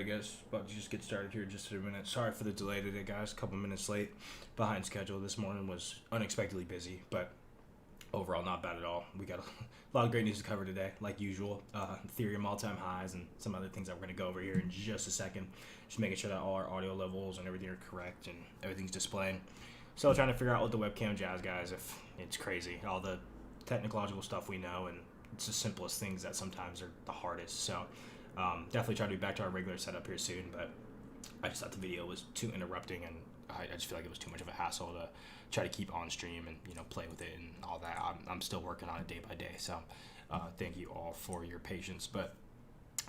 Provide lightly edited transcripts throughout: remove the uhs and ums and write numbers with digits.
I guess. About to just get started here in just a minute. Sorry for the delay today, guys. A couple minutes late, behind schedule. This morning was unexpectedly busy, but overall not bad at all. We got a lot of great news to cover today, like usual. Ethereum all-time highs and some other things that we're going to go over here in just a second. Just making sure that all our audio levels and everything are correct and everything's displaying. Still trying to figure out what the webcam jazz, guys. If it's crazy, all the technological stuff we know, and it's the simplest things that sometimes are the hardest. So definitely try to be back to our regular setup here soon, but I just thought the video was too interrupting, and I just feel like it was too much of a hassle to try to keep on stream and play with it and all that. I'm still working on it day by day, so thank you all for your patience. But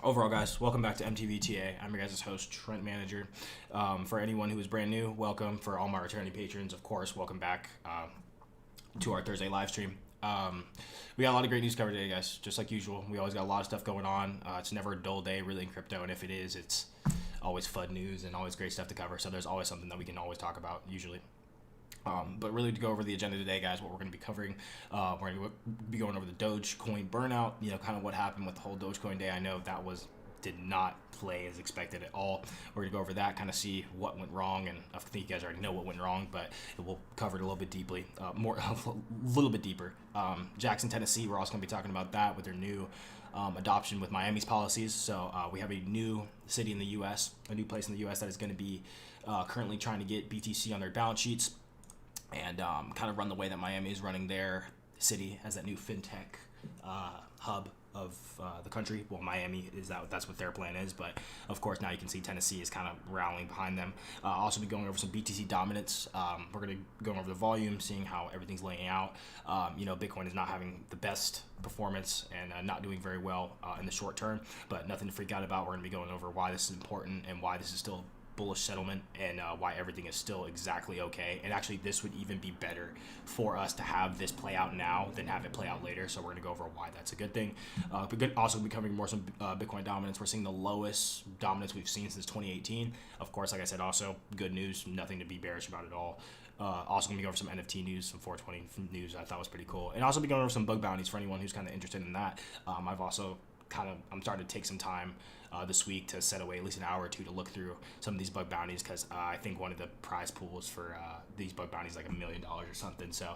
overall, guys, welcome back to MTV TA. I'm your guys' host, Trent Manager. For anyone who is brand new, welcome. For all my returning patrons, of course, welcome back to our Thursday live stream. We got a lot of great news covered today, guys. Just like usual, we always got a lot of stuff going on. It's never a dull day, really, in crypto, and if it is, it's always fun news and always great stuff to cover. So there's always something that we can always talk about, usually. But really, to go over the agenda today, guys, what we're going to be covering, we're going to be going over the Dogecoin burnout. Kind of what happened with the whole Dogecoin day. I know that did not play as expected at all. We're going to go over that, kind of see what went wrong, and I think you guys already know what went wrong, but we'll cover it a little bit deeply, a little bit deeper. Jackson, Tennessee, we're also going to be talking about that with their new adoption with Miami's policies. So we have a new city in the U.S., a new place in the U.S. that is going to be currently trying to get BTC on their balance sheets and kind of run the way that Miami is running their city as that new fintech hub of the country. Well, Miami is that's what their plan is, but of course now you can see Tennessee is kind of rallying behind them. Also be going over some BTC dominance. We're going to go over the volume, seeing how everything's laying out. Bitcoin is not having the best performance and not doing very well in the short term, but nothing to freak out about. We're going to be going over why this is important and why this is still bullish settlement, and why everything is still exactly okay. And actually, this would even be better for us to have this play out now than have it play out later. So we're going to go over why that's a good thing. But also be covering more some Bitcoin dominance. We're seeing the lowest dominance we've seen since 2018. Of course, like I said, also good news, nothing to be bearish about at all. Also going to be going over some NFT news, some 420 news I thought was pretty cool, and also be going over some bug bounties for anyone who's kind of interested in that. I'm starting to take some time this week to set away at least an hour or two to look through some of these bug bounties, because I think one of the prize pools for these bug bounties is like $1 million or something. So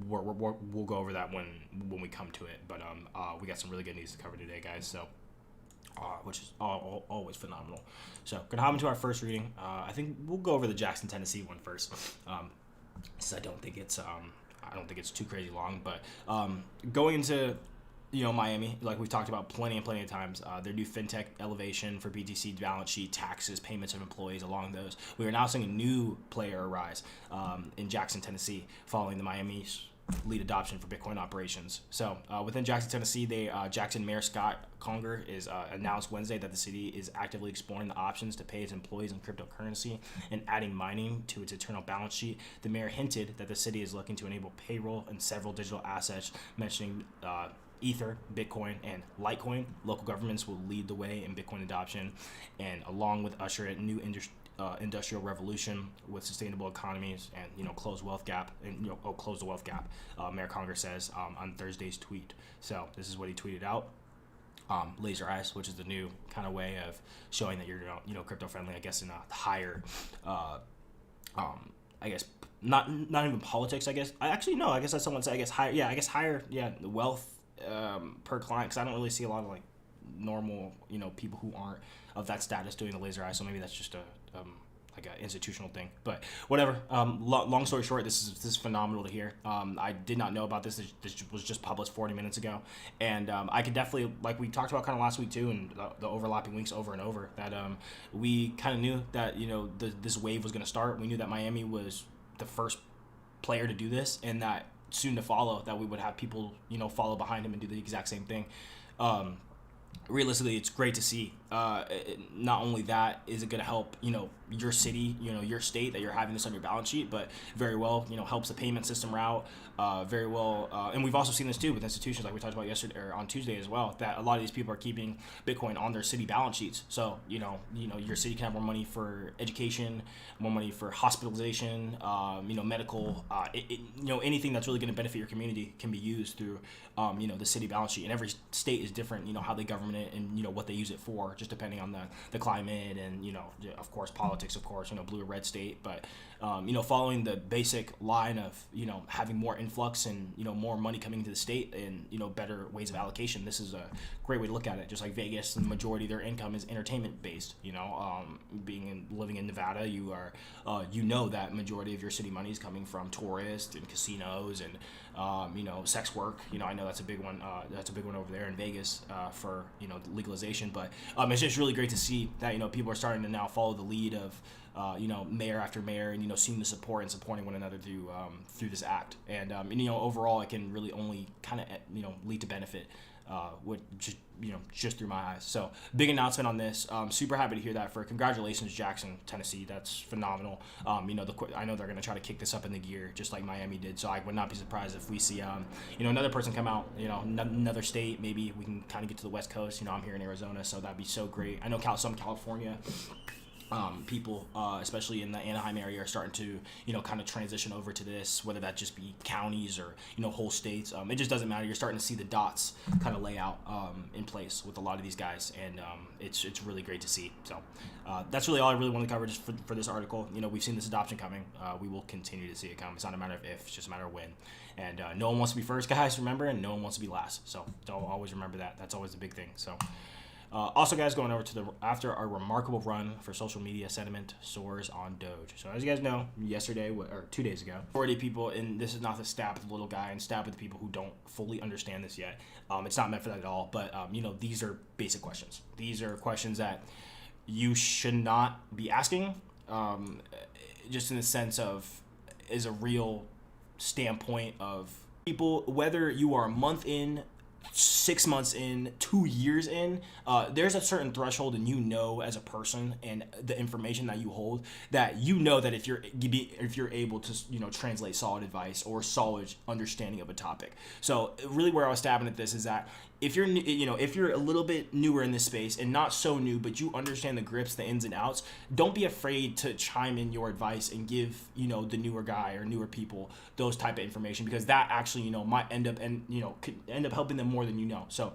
we'll go over that when we come to it. But we got some really good news to cover today, guys. So which is always phenomenal. So gonna hop into our first reading. I think we'll go over the Jackson, Tennessee one first. So I don't think it's too crazy long, but going into Miami, like we've talked about plenty of times, their new fintech elevation for BTC balance sheet, taxes, payments of employees, along those. We are now seeing a new player arise in Jackson, Tennessee, following the Miami's lead adoption for Bitcoin operations. So within Jackson, Tennessee, Jackson Mayor Scott Conger is announced Wednesday that the city is actively exploring the options to pay its employees in cryptocurrency and adding mining to its internal balance sheet. The mayor hinted that the city is looking to enable payroll and several digital assets, mentioning Ether, Bitcoin, and Litecoin. Local governments will lead the way in Bitcoin adoption, and along with usher in new industrial revolution with sustainable economies and close the wealth gap. Mayor Conger says on Thursday's tweet. So this is what he tweeted out. Laser eyes, which is the new kind of way of showing that you're crypto friendly. I guess in a higher, I guess not even politics. I guess that's someone say. I guess higher. Yeah, the wealth per client, because I don't really see a lot of like normal people who aren't of that status doing the laser eye, so maybe that's just a like an institutional thing, but whatever. Long story short, this is phenomenal to hear. I did not know about this. This was just published 40 minutes ago, and I could definitely, like we talked about kind of last week too, and the overlapping weeks over and over, that we kind of knew that this wave was going to start. We knew that Miami was the first player to do this, and that soon to follow, that we would have people follow behind him and do the exact same thing. Realistically, it's great to see. Not only that is it going to help your city, your state, that you're having this on your balance sheet, but very well helps the payment system route very well. And we've also seen this too with institutions, like we talked about yesterday or on Tuesday as well, that a lot of these people are keeping Bitcoin on their city balance sheets. So your city can have more money for education, more money for hospitalization, medical, anything that's really going to benefit your community can be used through the city balance sheet. And every state is different, how they govern it and what they use it for. just depending on the climate and, you know, of course, politics, of course, you know, blue or red state. But, you know, following the basic line of, you know, having more influx and, you know, more money coming into the state and, you know, better ways of allocation, this is a great way to look at it. Just like Vegas, the majority of their income is entertainment based, you know, living in Nevada, you are, you know, that majority of your city money is coming from tourists and casinos and, you know, sex work. You know, I know that's a big one. That's a big one over there in Vegas for, you know, legalization. But it's just really great to see that, you know, people are starting to now follow the lead of, you know, mayor after mayor, and, you know, seeing the support and supporting one another through this act. And you know, overall, it can really only kind of, you know, lead to benefit. With just, you know, just through my eyes. So big announcement on this. Super happy to hear that. For congratulations, Jackson, Tennessee. That's phenomenal. You know, I know they're going to try to kick this up in the gear just like Miami did. So I would not be surprised if we see, you know, another person come out, you know, another state. Maybe we can kind of get to the West Coast. You know, I'm here in Arizona, so that'd be so great. I know some California people, especially in the Anaheim area, are starting to, you know, kind of transition over to this, whether that just be counties or, you know, whole states. It just doesn't matter. You're starting to see the dots kind of lay out in place with a lot of these guys, and it's really great to see. So that's really all I really want to cover just for this article. You know, we've seen this adoption coming. We will continue to see it come. It's not a matter of if, it's just a matter of when. And no one wants to be first, guys, remember, and no one wants to be last. So don't always remember that. That's always the big thing. So. Also, guys, going over to after our remarkable run for social media, sentiment soars on Doge. So as you guys know, yesterday or 2 days ago, 40 people, and this is not the stab with the little guy and stab with the people who don't fully understand this yet. It's not meant for that at all. But you know, these are basic questions. These are questions that you should not be asking, just in the sense of is a real standpoint of people, whether you are a month in, 6 months in, 2 years in, there's a certain threshold, and you know, as a person and the information that you hold, that you know that if you're able to, you know, translate solid advice or solid understanding of a topic. So really, where I was stabbing at this is that if you're, you know, if you're a little bit newer in this space and not so new, but you understand the grips, the ins and outs, don't be afraid to chime in your advice and give, you know, the newer guy or newer people those type of information, because that actually, you know, might end up could end up helping them more than you know. So,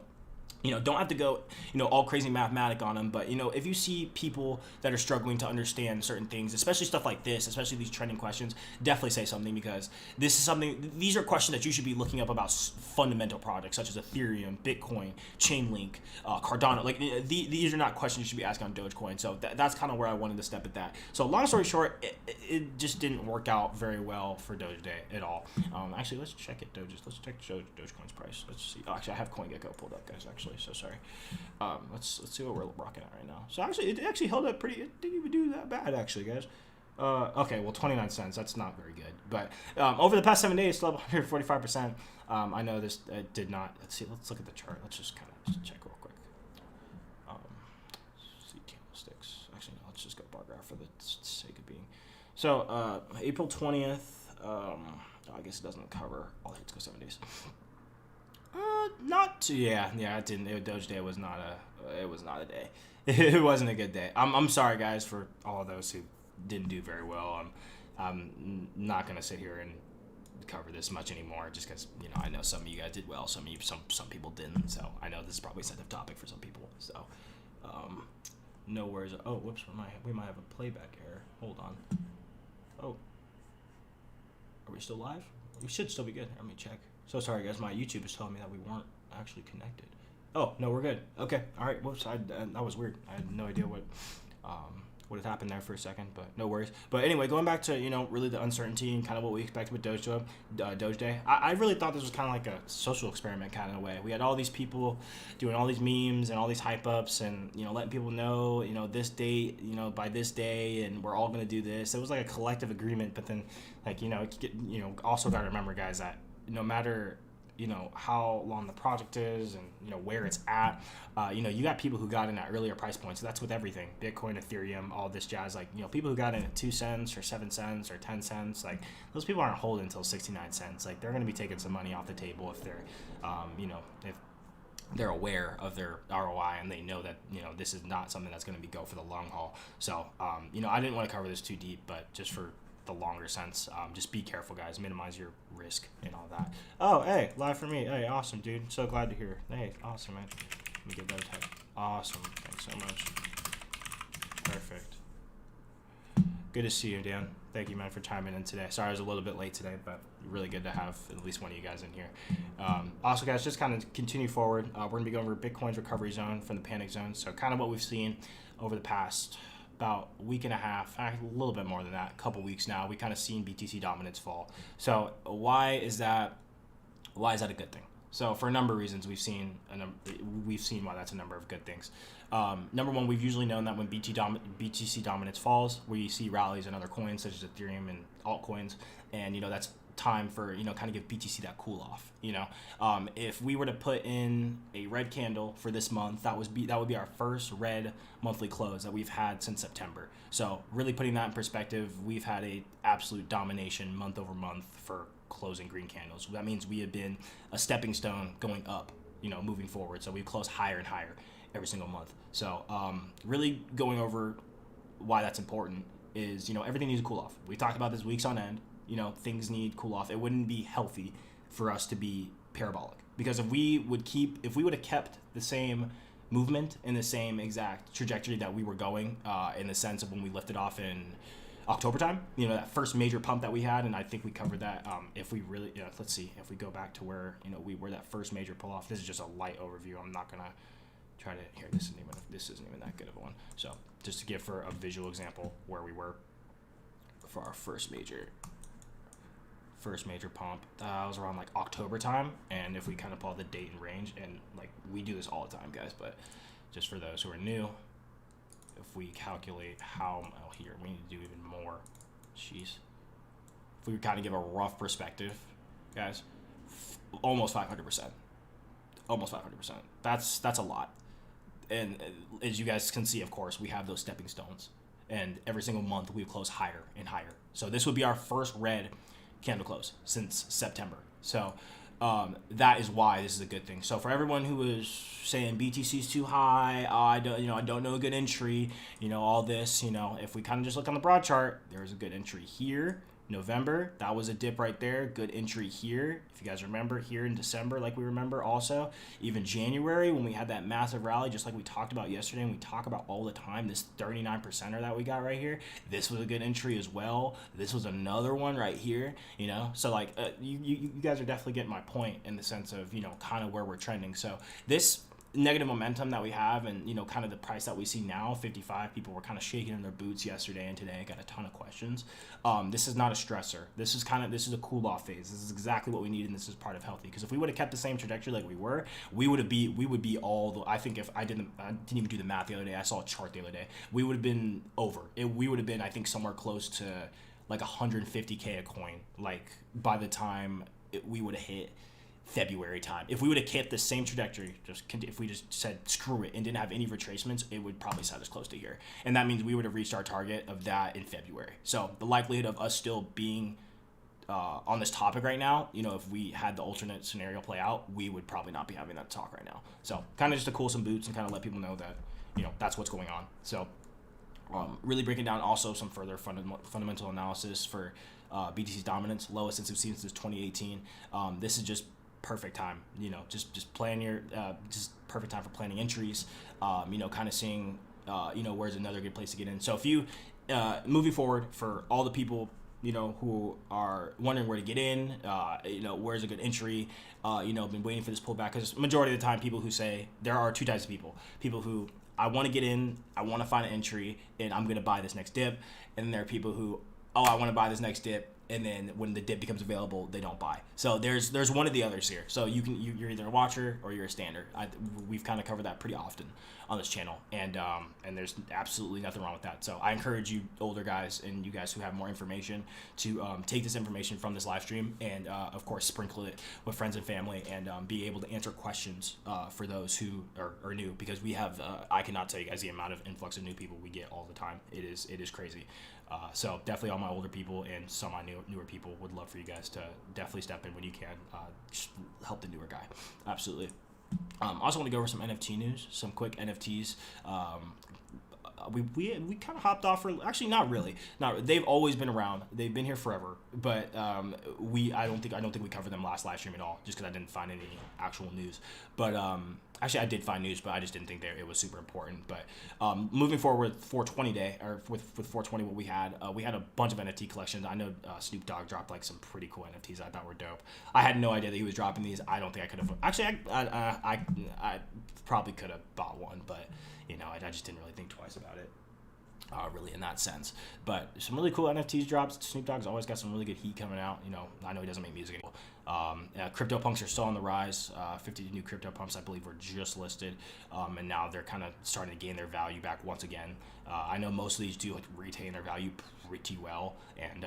you know, don't have to go, you know, all crazy mathematic on them, but, you know, if you see people that are struggling to understand certain things, especially stuff like this, especially these trending questions, definitely say something, because this is something, these are questions that you should be looking up about fundamental projects such as Ethereum, Bitcoin, Chainlink, Cardano. Like, these are not questions you should be asking on Dogecoin. So that's kind of where I wanted to step at that. So long story short, it just didn't work out very well for Doge Day at all. Actually, let's check it, Let's check Dogecoin's price. Let's see. Oh, actually, I have CoinGecko pulled up, guys, actually. So sorry. Let's see what we're rocking at right now. So actually, it actually held up pretty. It didn't even do that bad, actually, guys. Okay, well, 29 cents. That's not very good. But over the past 7 days, still up 145%. I know this did not. Let's see. Let's look at the chart. Let's just kind of check real quick. See candlesticks. Actually, no. Let's just go bar graph for the sake of being. So April 20th. I guess it doesn't cover. Oh, let's go 7 days. It didn't. Doge Day was not a day. It wasn't a good day. I'm sorry, guys, for all of those who didn't do very well. I'm not gonna sit here and cover this much anymore, just because, you know, I know some of you guys did well, some people didn't. So I know this is probably a sensitive topic for some people. So no worries. Oh, whoops, we might have a playback error. Hold on. Oh, are we still live? We should still be good. Let me check. So sorry, guys. My YouTube is telling me that we weren't actually connected. Oh, no, we're good. Okay. All right. Whoops. That was weird. I had no idea what had happened there for a second, but no worries. But anyway, going back to, you know, really the uncertainty and kind of what we expect with Doge Day, I really thought this was kind of like a social experiment kind of a way. We had all these people doing all these memes and all these hype ups and, you know, letting people know, you know, this date, you know, by this day, and we're all going to do this. It was like a collective agreement, but then, like, you know, also got to remember, guys, that no matter, you know, how long the project is and, you know, where it's at, you know, you got people who got in at earlier price points. So that's with everything, Bitcoin, Ethereum, all this jazz. Like, you know, people who got in at 2 cents or 7 cents or 10 cents, like, those people aren't holding until 69 cents. Like, they're going to be taking some money off the table if they're, you know, if they're aware of their ROI and they know that, you know, this is not something that's going to go for the long haul. So, you know, I didn't want to cover this too deep, but just for the longer sense, just be careful, guys. Minimize your risk and all that. Oh, hey, live for me. Hey, awesome, dude. So glad to hear. Hey, awesome, man. Let me get that tag. Awesome. Thank Thanks so much. Perfect. Good to see you, Dan. Thank you, man, for chiming in today. Sorry I was a little bit late today, but really good to have at least one of you guys in here. Also, guys, just kind of continue forward. We're going to be going over Bitcoin's recovery zone from the panic zone. So kind of what we've seen over the past about a week and a half, a little bit more than that, a couple weeks now, we kind of seen BTC dominance fall. So why is that a good thing? So for a number of reasons, we've seen why that's a number of good things. Number one, we've usually known that when BTC dominance falls, we see rallies in other coins such as Ethereum and altcoins, and that's time for kind of give BTC that cool off. If we were to put in a red candle for this month, that would be our first red monthly close that we've had since September. So really putting that in perspective, we've had a absolute domination month over month for closing green candles. That means we have been a stepping stone going up, moving forward. So we've closed higher and higher every single month. So really going over why that's important is, everything needs to cool off. We talked about this weeks on end. Things need cool off. It wouldn't be healthy for us to be parabolic, because if we would have kept the same movement in the same exact trajectory that we were going, in the sense of when we lifted off in October time, that first major pump that we had, and I think we covered that. If we really, let's see, if we go back to where, we were that first major pull off, this is just a light overview. I'm not going to try to, here, this isn't even that good of a one. So just to give for a visual example where we were for our first major pump, was around like October time. And if we kind of pull the date and range, and like we do this all the time, guys, but just for those who are new, if we calculate how, here, we need to do even more. Jeez. If we kind of give a rough perspective, guys, almost 500%. Almost 500%. That's a lot. And as you guys can see, of course, we have those stepping stones. And every single month we've closed higher and higher. So this would be our first red candle close since September. So that is why this is a good thing. So for everyone who is saying BTC is too high, I don't know a good entry, all this, if we kind of just look on the broad chart, there's a good entry here. November, that was a dip right there. Good entry here. If you guys remember, here in December, like we remember also. Even January, when we had that massive rally, just like we talked about yesterday and we talk about all the time, this 39%er that we got right here, this was a good entry as well. This was another one right here, So like you guys are definitely getting my point in the sense of, kind of where we're trending. So this negative momentum that we have, and kind of the price that we see now, 55, people were kind of shaking in their boots yesterday and today. I got a ton of questions. This is not a stressor. This is a cool off phase. This is exactly what we need, and this is part of healthy, because if we would have kept the same trajectory like we were, we would be all the, I think if I didn't even do the math the other day, I saw a chart the other day, we would have been over it. We would have been, I think, somewhere close to like 150k a coin, like by the time we would have hit February time. If we would have kept the same trajectory, if we just said screw it and didn't have any retracements, it would probably set us close to here. And that means we would have reached our target of that in February. So the likelihood of us still being on this topic right now, if we had the alternate scenario play out, we would probably not be having that talk right now. So kind of just to cool some boots and kind of let people know that, that's what's going on. So really breaking down also some further fundamental analysis for BTC dominance, lowest since we've seen since 2018. This is just perfect time, just plan your, just perfect time for planning entries, kind of seeing, where's another good place to get in. So if you, moving forward for all the people, who are wondering where to get in, where's a good entry, been waiting for this pullback, because majority of the time people who say, there are two types of people who, I want to get in, I want to find an entry, and I'm going to buy this next dip. And then there are people who, I want to buy this next dip, and then when the dip becomes available, they don't buy. So there's one of the others here. So you're either a watcher or you're a stander. We've kind of covered that pretty often on this channel, and there's absolutely nothing wrong with that. So I encourage you older guys and you guys who have more information to take this information from this live stream and of course sprinkle it with friends and family, and be able to answer questions for those who are new, because we have I cannot tell you guys the amount of influx of new people we get all the time. It is crazy. So definitely all my older people and some of my newer people would love for you guys to definitely step in when you can, just help the newer guy. Absolutely. Also want to go over some NFT news, some quick NFTs. we kind of hopped off for, actually not really, they've always been around, they've been here forever, but I don't think we covered them last live stream at all, just because I didn't find any actual news. But actually I did find news, but I just didn't think it was super important. But moving forward with 420 day, or with 420, what we had a bunch of NFT collections. I know Snoop Dogg dropped like some pretty cool NFTs I thought were dope. I had no idea that he was dropping these. I don't think I could have, actually I probably could have bought one, but I just didn't really think twice about it, really, in that sense. But some really cool NFTs dropped. Snoop Dogg's always got some really good heat coming out. I know he doesn't make music anymore. CryptoPunks are still on the rise. 50 new CryptoPunks, I believe, were just listed, and now they're kind of starting to gain their value back once again. I know most of these do retain their value pretty well, and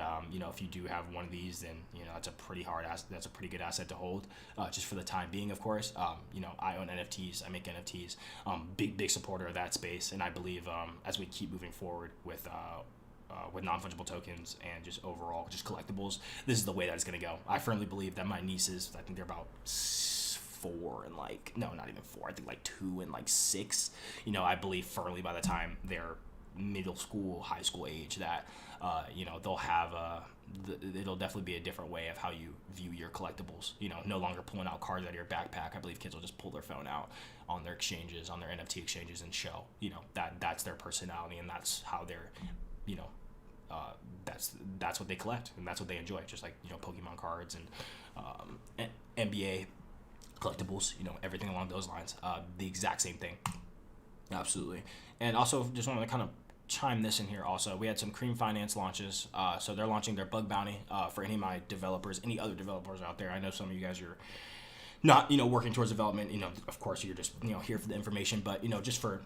if you do have one of these, then that's a pretty good asset to hold, just for the time being, of course. I own NFTs, I make NFTs, big supporter of that space, and I believe as we keep moving forward with non-fungible tokens and just overall just collectibles, this is the way that it's going to go. I firmly believe that my nieces, I think they're about 4 and not even 4, I think 2 and 6, I believe firmly by the time they're middle school, high school age, that they'll have it'll definitely be a different way of how you view your collectibles. No longer pulling out cards out of your backpack. I believe kids will just pull their phone out on their exchanges, on their NFT exchanges, and show that's their personality, and that's how they're that's what they collect, and that's what they enjoy, just like Pokemon cards and NBA collectibles, everything along those lines. The exact same thing. Absolutely. And also just wanted to kind of chime this in here also. We had some Cream Finance launches. So they're launching their bug bounty for any of my developers, any other developers out there. I know some of you guys are not working towards development. Of course you're just here for the information, but just for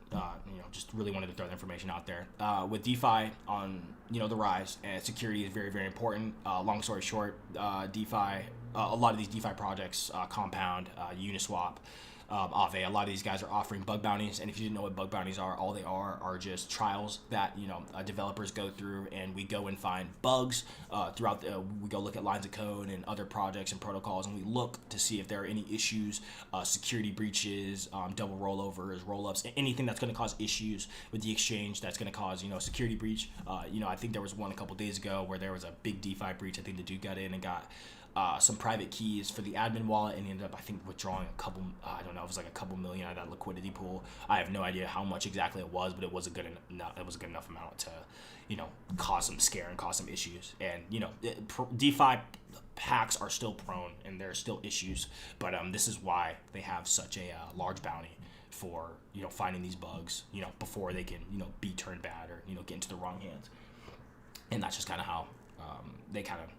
just really wanted to throw the information out there. With DeFi on the rise, and security is very, very important. Long story short, DeFi, a lot of these DeFi projects, Compound, Uniswap, Aave, a lot of these guys are offering bug bounties, and if you didn't know what bug bounties are, all they are just trials that developers go through, and we go and find bugs throughout we go look at lines of code and other projects and protocols, and we look to see if there are any issues, security breaches, double rollovers, rollups, anything that's going to cause issues with the exchange, that's going to cause security breach. I think there was one a couple days ago where there was a big DeFi breach. I think the dude got in and got some private keys for the admin wallet, and he ended up, I think, withdrawing a couple, I don't know, it was like a couple million out of that liquidity pool. I have no idea how much exactly it was, but it was a good enough amount to, cause some scare and cause some issues. And, DeFi hacks are still prone, and there are still issues, but this is why they have such a large bounty for, finding these bugs, before they can, be turned bad or, get into the wrong hands. And that's just kind of how they kind of,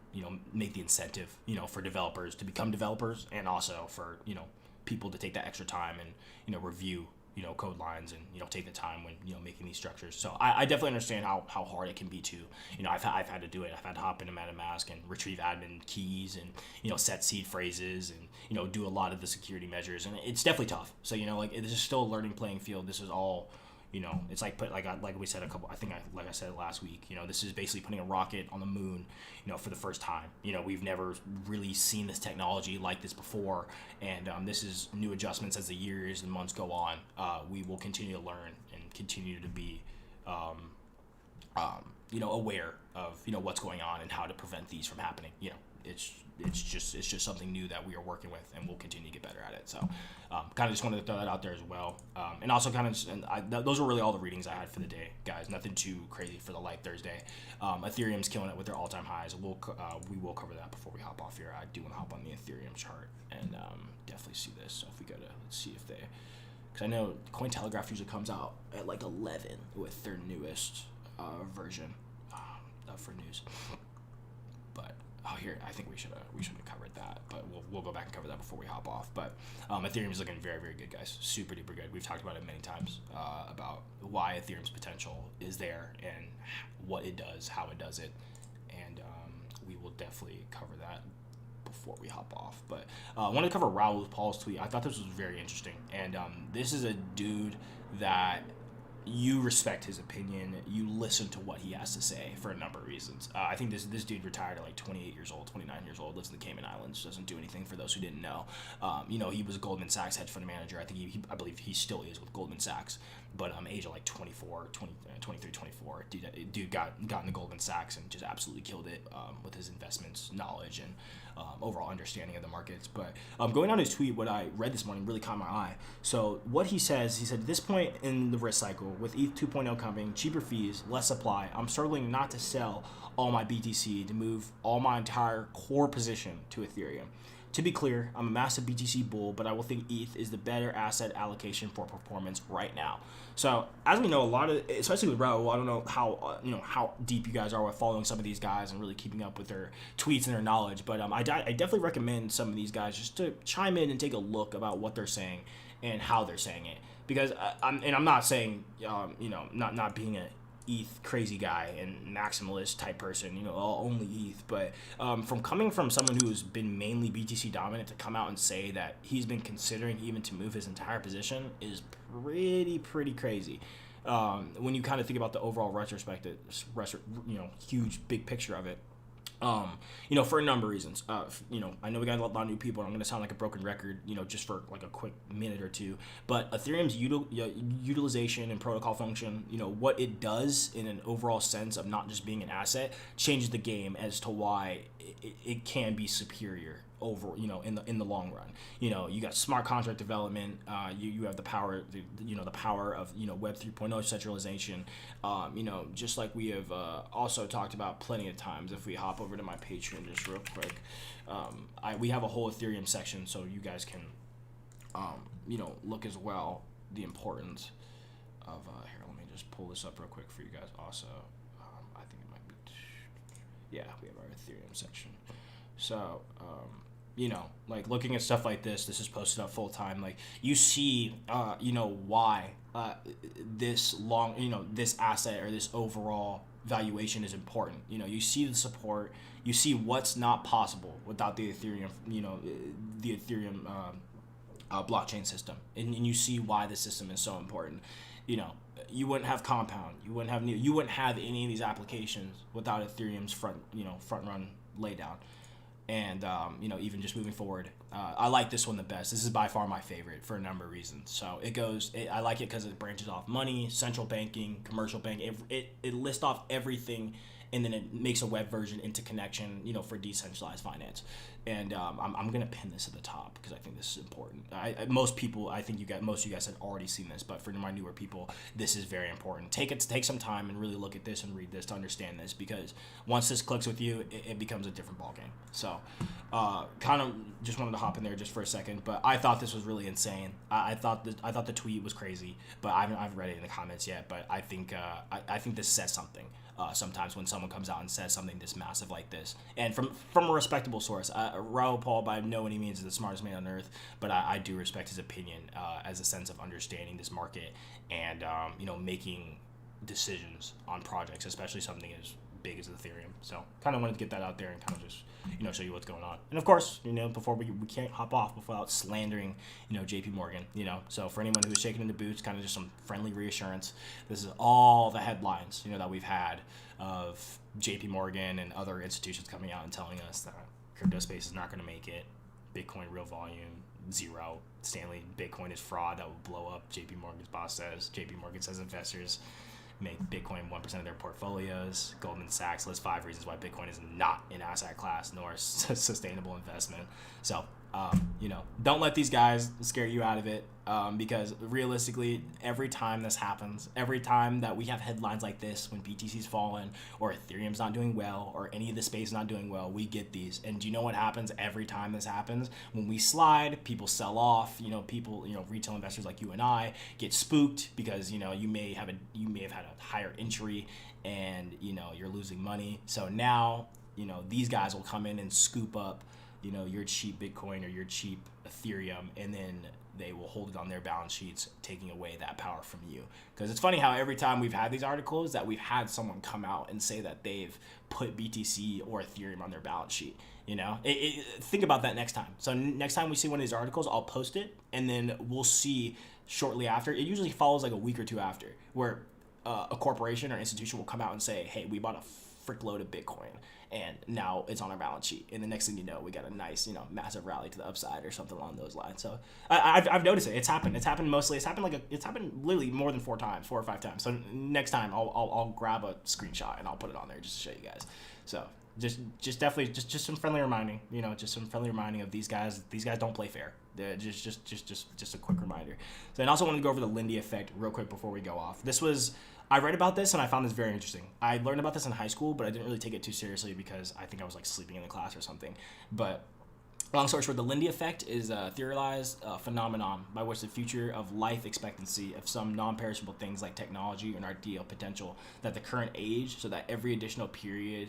make the incentive, for developers to become developers, and also for, people to take that extra time and, review, code lines, and, take the time when, making these structures. So I definitely understand how hard it can be too. I've had to do it. I've had to hop into MetaMask and retrieve admin keys and, set seed phrases and, do a lot of the security measures. And it's definitely tough. So, this is still a learning playing field. This is all, it's like we said like I said last week, this is basically putting a rocket on the moon, for the first time. We've never really seen this technology like this before, and this is new adjustments as the years and months go on. We will continue to learn and continue to be, aware of, what's going on and how to prevent these from happening. It's just something new that we are working with, and we'll continue to get better at it. So kind of just wanted to throw that out there as well. And also those were really all the readings I had for the day, guys. Nothing too crazy for the Light Thursday. Ethereum's killing it with their all-time highs. We will cover that before we hop off here. I do want to hop on the Ethereum chart and definitely see this. So if we go to, let's see if they, because I know Cointelegraph usually comes out at 11 with their newest version for news. But here, I think we should have covered that, but we'll go back and cover that before we hop off. But Ethereum is looking very, very good, guys. Super duper good. We've talked about it many times, about why Ethereum's potential is there and what it does, how it does it, and we will definitely cover that before we hop off. But I want to cover Raoul Paul's tweet. I thought this was very interesting, and this is a dude that you respect his opinion. You listen to what he has to say for a number of reasons. I think this dude retired at like 28 years old, 29 years old, lives in the Cayman Islands, doesn't do anything for those who didn't know. He was a Goldman Sachs hedge fund manager. I think I believe he still is with Goldman Sachs, but age of like 23, 24, dude got into Goldman Sachs and just absolutely killed it with his investments, knowledge, and overall understanding of the markets. But going down his tweet, what I read this morning really caught my eye. So what he said, at this point in the risk cycle, with ETH 2.0 coming, cheaper fees, less supply, I'm struggling not to sell all my BTC to move all my entire core position to Ethereum. To be clear, I'm a massive BTC bull, but I will think ETH is the better asset allocation for performance right now. So as we know, a lot of, especially with Raul, I don't know how deep you guys are with following some of these guys and really keeping up with their tweets and their knowledge, but I definitely recommend some of these guys just to chime in and take a look about what they're saying and how they're saying it. Because I'm not saying not being a ETH crazy guy and maximalist type person, only ETH, but coming from someone who's been mainly BTC dominant to come out and say that he's been considering even to move his entire position is pretty crazy. When you kind of think about the overall retrospective, huge big picture of it. For a number of reasons. I know we got a lot of new people, and I'm going to sound like a broken record, just for like a quick minute or two. But Ethereum's utilization and protocol function, what it does in an overall sense of not just being an asset, changes the game as to why it can be superior over, in the long run. You got smart contract development. You have the power, the power of, Web 3.0 centralization. Just like we have also talked about plenty of times. If we hop over to my Patron just real quick, we have a whole Ethereum section, so you guys can, look as well the importance of. Here, let me just pull this up real quick for you guys. Also, I think it might be. Yeah, we have our Ethereum section. So, like looking at stuff like this is posted up full time. Like you see, why this this asset or this overall valuation is important. You see the support. You see what's not possible without the Ethereum, blockchain system, and you see why the system is so important. You wouldn't have Compound. You wouldn't have any of these applications without Ethereum's front run laydown. And, even just moving forward, I like this one the best. This is by far my favorite for a number of reasons. So I like it because it branches off money, central banking, commercial banking. It lists off everything, and then it makes a web version into connection, for decentralized finance. And I'm going to pin this at the top because I think this is important. Most of you guys had already seen this, but for my newer people, this is very important. Take some time and really look at this and read this to understand this, because once this clicks with you, it becomes a different ballgame. So kind of just wanted to hop in there just for a second, but I thought this was really insane. I thought the tweet was crazy, but I haven't read it in the comments yet. But I think this says something. Sometimes when someone comes out and says something this massive like this, and from a respectable source. Raul Paul by no any means is the smartest man on earth, but I do respect his opinion as a sense of understanding this market and making decisions on projects, especially something as big as Ethereum. So kind of wanted to get that out there and kind of just show you what's going on. And of course, before we can't hop off without slandering JP Morgan. So for anyone who's shaking in the boots, kind of just some friendly reassurance. This is all the headlines that we've had of JP Morgan and other institutions coming out and telling us that crypto space is not going to make it. Bitcoin real volume 0. Stanley, Bitcoin is fraud that will blow up. JP Morgan's boss says. JP Morgan says investors make Bitcoin 1% of their portfolios. Goldman Sachs lists 5 reasons why Bitcoin is not an asset class nor a sustainable investment. So, don't let these guys scare you out of it, because realistically, every time this happens, every time that we have headlines like this, when BTC's fallen or Ethereum's not doing well or any of the space not doing well, we get these. And do you know what happens every time this happens? When we slide, people sell off. People, retail investors like you and I get spooked because you may have had a higher entry and you're losing money. So now these guys will come in and scoop up your cheap Bitcoin or your cheap Ethereum, and then they will hold it on their balance sheets, taking away that power from you. Because it's funny how every time we've had these articles that we've had someone come out and say that they've put BTC or Ethereum on their balance sheet. Think about that next time. So next time we see one of these articles, I'll post it, and then we'll see shortly after. It usually follows like a week or two after, where a corporation or institution will come out and say, hey, we bought a frick load of Bitcoin, and now it's on our balance sheet. And the next thing you know, we got a nice, massive rally to the upside or something along those lines. So I've noticed it. It's happened. It's happened literally more than 4 or 5 times. So next time I'll grab a screenshot and I'll put it on there just to show you guys. So just definitely just some friendly reminding, just some friendly reminding of these guys. These guys don't play fair. They're just a quick reminder. So, and I also wanted to go over the Lindy effect real quick before we go off. I read about this and I found this very interesting. I learned about this in high school, but I didn't really take it too seriously because I think I was like sleeping in the class or something. But long story short, the Lindy effect is a theorized phenomenon by which the future of life expectancy of some non-perishable things like technology and ideal potential that the current age, so that every additional period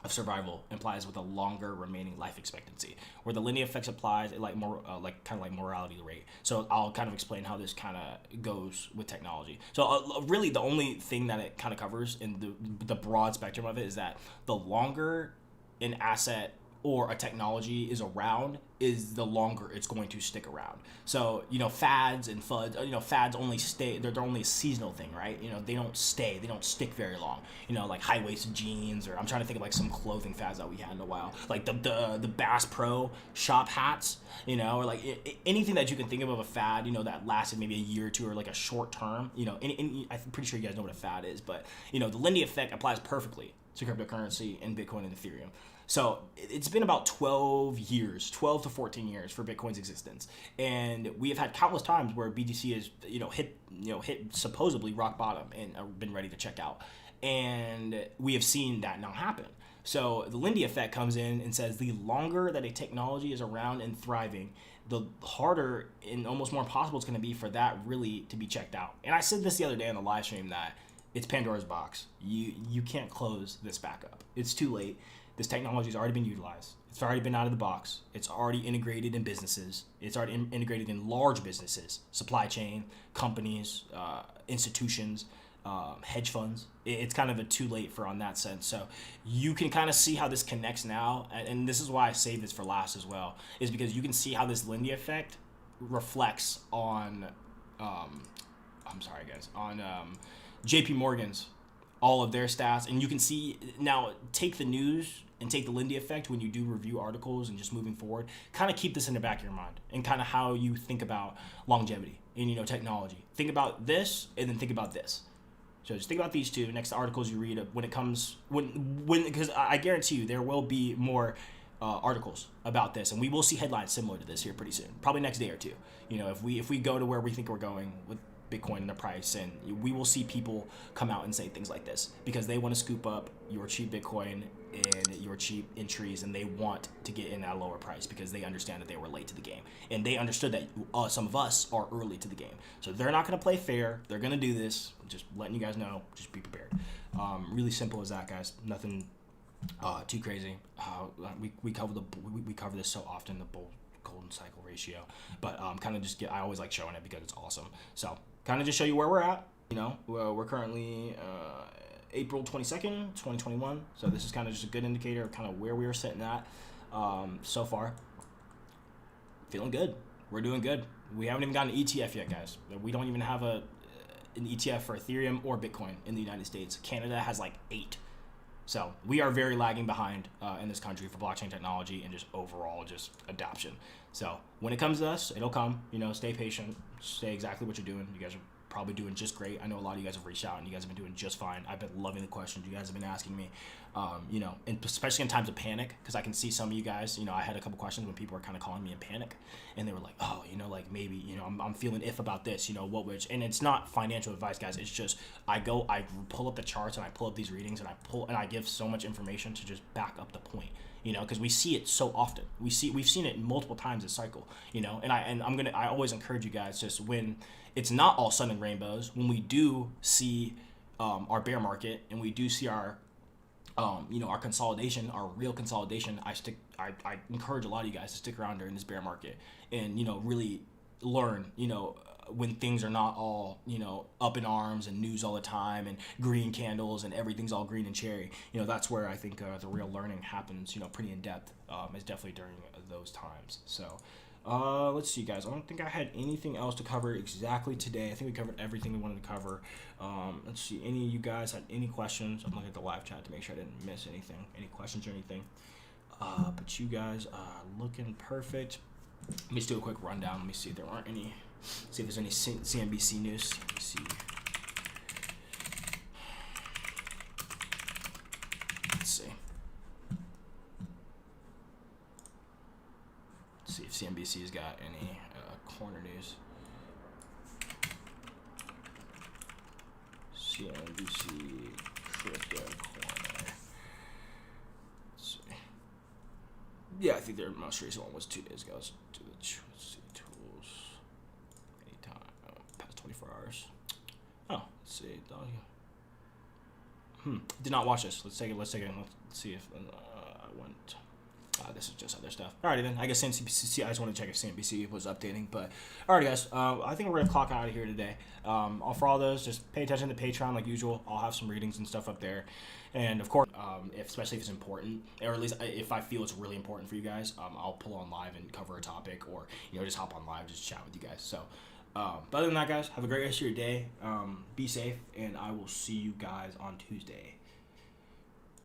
of survival implies with a longer remaining life expectancy, where the Lindy effect applies like more kind of like mortality rate. So I'll kind of explain how this kind of goes with technology. So really the only thing that it kind of covers in the broad spectrum of it is that the longer an asset or a technology is around, is the longer it's going to stick around. So, fads and FUDs, fads only stay, they're only a seasonal thing, right? They don't stick very long. Like high-waisted jeans, or I'm trying to think of like some clothing fads that we had in a while. Like the Bass Pro shop hats, or like anything that you can think of a fad, that lasted maybe a year or two, or like a short term, I'm pretty sure you guys know what a fad is, but, the Lindy effect applies perfectly to cryptocurrency and Bitcoin and Ethereum. So it's been about 12 to 14 years for Bitcoin's existence, and we have had countless times where BTC has hit supposedly rock bottom and been ready to check out, and we have seen that now happen. So the Lindy effect comes in and says the longer that a technology is around and thriving, the harder and almost more impossible it's going to be for that really to be checked out. And I said this the other day on the live stream that it's Pandora's box. You can't close this back up. It's too late. This technology has already been utilized. It's already been out of the box. It's already integrated in businesses. It's already integrated in large businesses, supply chain, companies, institutions, hedge funds. It's kind of a too late for on that sense. So you can kind of see how this connects now. And this is why I saved this for last as well, is because you can see how this Lindy effect reflects on, JP Morgan's, all of their stats. And you can see now, take the news and take the Lindy effect when you do review articles and just moving forward, kind of keep this in the back of your mind and kind of how you think about longevity and, technology. Think about this and then think about this. So just think about these two next to articles you read when it comes, because I guarantee you there will be more articles about this, and we will see headlines similar to this here pretty soon, probably next day or two. If we go to where we think we're going with Bitcoin and the price, and we will see people come out and say things like this because they want to scoop up your cheap Bitcoin and your cheap entries, and they want to get in at a lower price because they understand that they were late to the game, and they understood that some of us are early to the game. So they're not going to play fair. They're going to do this. Just letting you guys know. Just be prepared. Really simple as that, guys. Nothing too crazy. We cover this so often, the bull golden cycle ratio, but I always like showing it because it's awesome. So kind of just show you where we're at. We're currently April 22nd, 2021. So this is kind of just a good indicator of kind of where we are sitting at so far. Feeling good. We're doing good. We haven't even gotten an ETF yet, guys. We don't even have an ETF for Ethereum or Bitcoin in the United States. Canada has like 8. So we are very lagging behind in this country for blockchain technology and just overall just adoption. So when it comes to us, it'll come. Stay patient. Stay exactly what you're doing. You guys are probably doing just great. I know a lot of you guys have reached out and you guys have been doing just fine. I've been loving the questions you guys have been asking me, and especially in times of panic, because I can see some of you guys, I had a couple questions when people were kind of calling me in panic, and they were like, oh, maybe, I'm feeling if about this, and it's not financial advice, guys. It's just, I pull up the charts and I pull up these readings and I give so much information to just back up the point. Because we see it so often. We've seen it multiple times this cycle. And I always encourage you guys, just when it's not all sun and rainbows, when we do see our bear market and we do see our our consolidation, our real consolidation. I encourage a lot of you guys to stick around during this bear market and, really learn, when things are not all, up in arms and news all the time and green candles and everything's all green and cherry. That's where I think the real learning happens, pretty in depth, is definitely during those times. So, let's see, guys. I don't think I had anything else to cover exactly today. I think we covered everything we wanted to cover. Let's see. Any of you guys had any questions? I'm looking at the live chat to make sure I didn't miss anything. Any questions or anything? But you guys are looking perfect. Let me just do a quick rundown. Let me see if there aren't any. See if there's any CNBC news. Let me see. Let's see. See if CNBC's got any corner news. CNBC crypto corner. Let's see. Yeah, I think their most recent one was 2 days ago. Let's see, tools. Anytime. Past 24 hours. Oh, let's see. Did not watch this. Let's take it. Let's see if I went. This is just other stuff. Alrighty then. I guess CNBC. I just want to check if CNBC was updating. But alrighty, guys. I think we're gonna clock out of here today. For all those, just pay attention to Patreon like usual. I'll have some readings and stuff up there, and of course, especially if it's important, or at least if I feel it's really important for you guys, I'll pull on live and cover a topic, or just hop on live, just chat with you guys. So, but other than that, guys, have a great rest of your day. Be safe, and I will see you guys on Tuesday.